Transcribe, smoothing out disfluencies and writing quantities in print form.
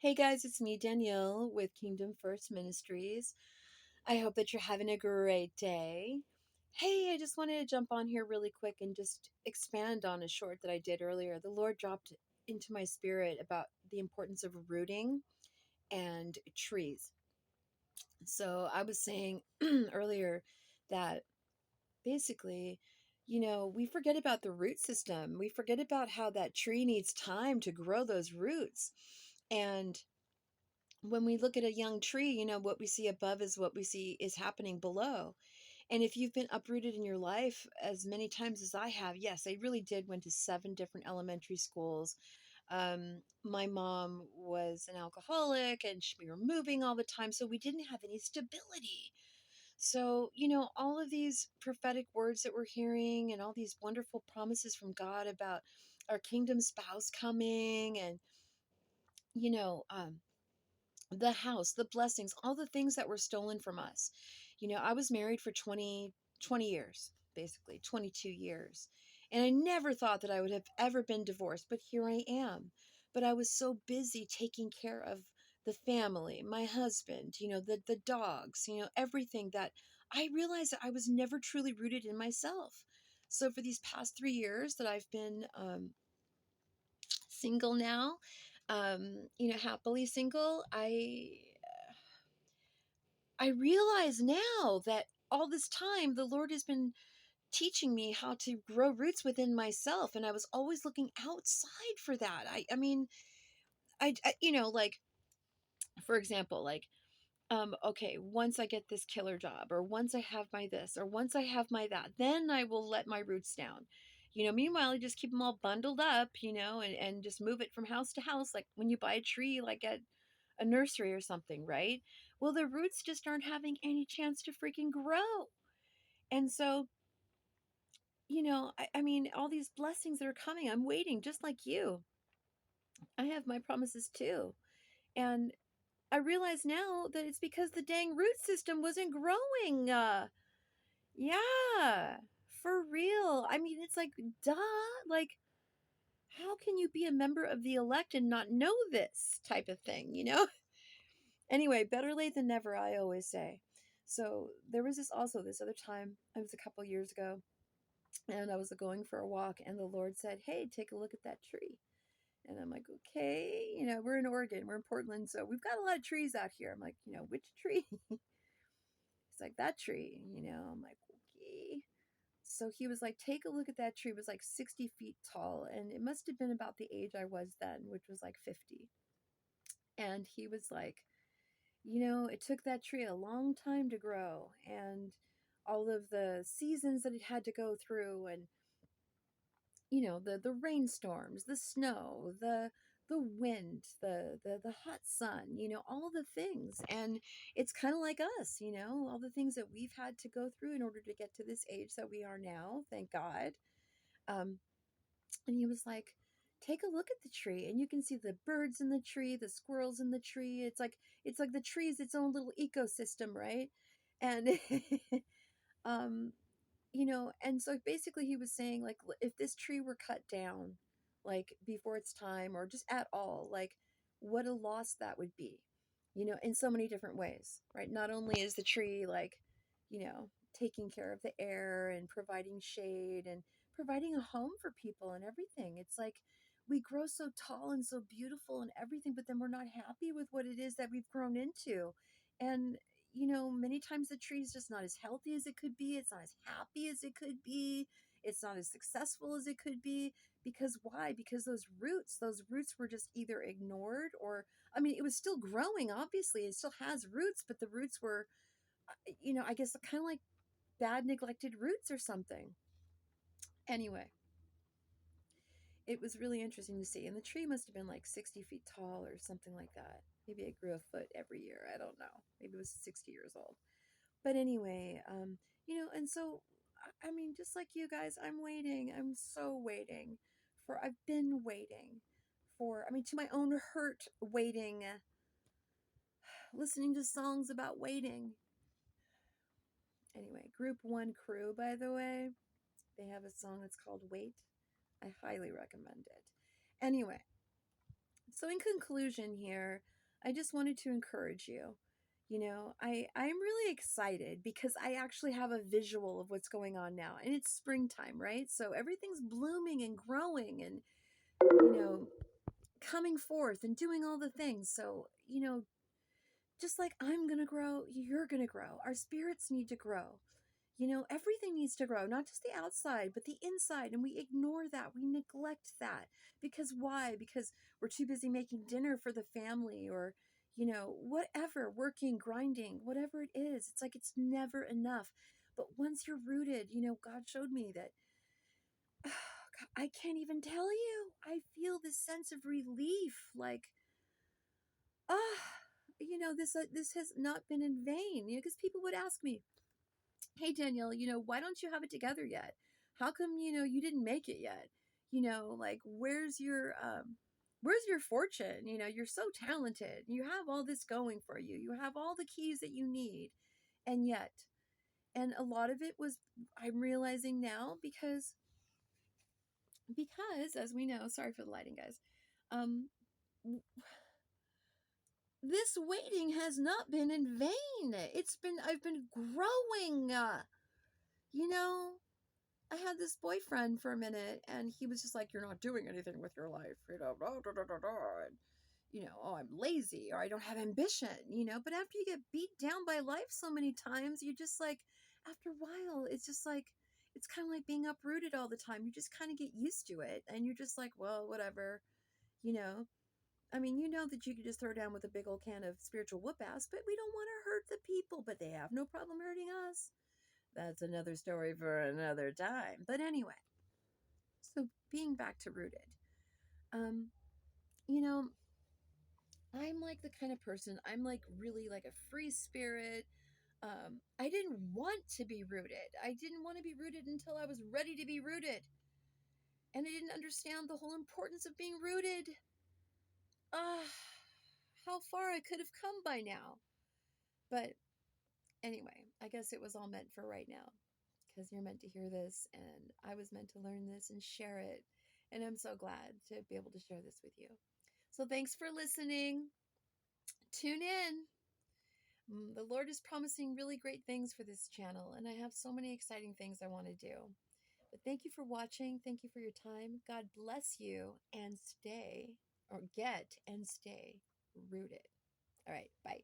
Hey guys, it's me, Danielle, with Kingdom First Ministries. I hope that you're having a great day. Hey, I just wanted to jump on here really quick and just expand on a short that I did earlier. The Lord dropped into my spirit about the importance of rooting and trees. So I was saying earlier that basically, we forget about the root system. We forget about how that tree needs time to grow those roots. And when we look at a young tree, what we see above is what we see is happening below. And if you've been uprooted in your life as many times as I have, yes, I really did went to 7 different elementary schools. My mom was an alcoholic and we were moving all the time, so we didn't have any stability. So, all of these prophetic words that we're hearing and all these wonderful promises from God about our kingdom spouse coming and, you know, um, the house, the blessings, all the things that were stolen from us. I was married for 20 years, basically 22 years. And I never thought that I would have ever been divorced, but here I am. But I was so busy taking care of the family, my husband, the dogs, everything that I realized that I was never truly rooted in myself. So for these past 3 years that I've been single now, happily single, I realize now that all this time the Lord has been teaching me how to grow roots within myself, and I was always looking outside for that. I mean, like, for example, like, okay, once I get this killer job, or once I have my this, or once I have my that, then I will let my roots down. Meanwhile, I just keep them all bundled up, and just move it from house to house, like when you buy a tree, like at a nursery or something, right? Well, the roots just aren't having any chance to freaking grow. And so, I mean, all these blessings that are coming, I'm waiting just like you. I have my promises too. And I realize now that it's because the dang root system wasn't growing. Yeah, for real. I mean, it's like, duh. Like, how can you be a member of the elect and not know this type of thing? Anyway, better late than never, I always say. So there was this other time, it was a couple years ago, and I was going for a walk, and the Lord said, "Hey, take a look at that tree." And I'm like, "Okay, we're in Oregon, we're in Portland, so we've got a lot of trees out here." I'm like, "Which tree?" He's like, "That tree." I'm like, "Okay." So he was like, "Take a look at that tree." It was like 60 feet tall, and it must have been about the age I was then, which was like 50. And he was like, it took that tree a long time to grow, and all of the seasons that it had to go through, and the rainstorms, the snow, the wind, the hot sun, all the things. And it's kind of like us, all the things that we've had to go through in order to get to this age that we are now, thank God. Um, and he was like, "Take a look at the tree, and you can see the birds in the tree, the squirrels in the tree. It's like the tree is its own little ecosystem, right?" And um, and so basically he was saying, like, if this tree were cut down, like before its time, or just at all, like, what a loss that would be, in so many different ways, right? Not only is the tree like, taking care of the air and providing shade and providing a home for people and everything. It's like we grow so tall and so beautiful and everything, but then we're not happy with what it is that we've grown into. And many times the tree is just not as healthy as it could be. It's not as happy as it could be. It's not as successful as it could be. Because why? Because those roots were just either ignored, or, I mean, it was still growing, obviously. It still has roots, but the roots were, I guess, kind of like bad, neglected roots or something. Anyway, it was really interesting to see. And the tree must have been like 60 feet tall or something like that. Maybe it grew a foot every year. I don't know. Maybe it was 60 years old. But anyway, and so, I mean, just like you guys, I'm waiting. I'm so waiting I've been waiting I mean, to my own hurt, waiting, listening to songs about waiting. Anyway, Group One Crew, by the way, they have a song that's called Wait. I highly recommend it. Anyway, so in conclusion here, I just wanted to encourage you. I'm really excited because I actually have a visual of what's going on now. And it's springtime, right? So everything's blooming and growing and, you know, coming forth and doing all the things. So, just like I'm going to grow, you're going to grow. Our spirits need to grow. Everything needs to grow, not just the outside, but the inside. And we ignore that. We neglect that. Because why? Because we're too busy making dinner for the family or, whatever, working, grinding, whatever it is. It's like it's never enough. But once you're rooted, God showed me that I can't even tell you. I feel this sense of relief. Like, ah, this has not been in vain. Because people would ask me, hey Danielle, why don't you have it together yet? How come, you didn't make it yet? Like where's your fortune? You're so talented. You have all this going for you. You have all the keys that you need. And yet, and a lot of it was, I'm realizing now, because as we know, sorry for the lighting, guys. Um this waiting has not been in vain. I've been growing. You know, I had this boyfriend for a minute and he was just like, you're not doing anything with your life, blah, blah, blah, blah, blah. And, oh, I'm lazy or I don't have ambition, but after you get beat down by life so many times, you're just like, after a while, it's just like, it's kind of like being uprooted all the time. You just kind of get used to it and you're just like, well, whatever, you know. I mean, that you could just throw down with a big old can of spiritual whoop ass, but we don't want to hurt the people, but they have no problem hurting us. That's another story for another time. But anyway, so being back to rooted, um, you know, I'm like the kind of person, I'm like really like a free spirit. I didn't want to be rooted. I didn't want to be rooted until I was ready to be rooted. And I didn't understand the whole importance of being rooted. Ah, how far I could have come by now. But anyway, I guess it was all meant for right now because you're meant to hear this and I was meant to learn this and share it. And I'm so glad to be able to share this with you. So thanks for listening. Tune in. The Lord is promising really great things for this channel, and I have so many exciting things I want to do. But thank you for watching. Thank you for your time. God bless you and stay, or get and stay rooted. All right, bye.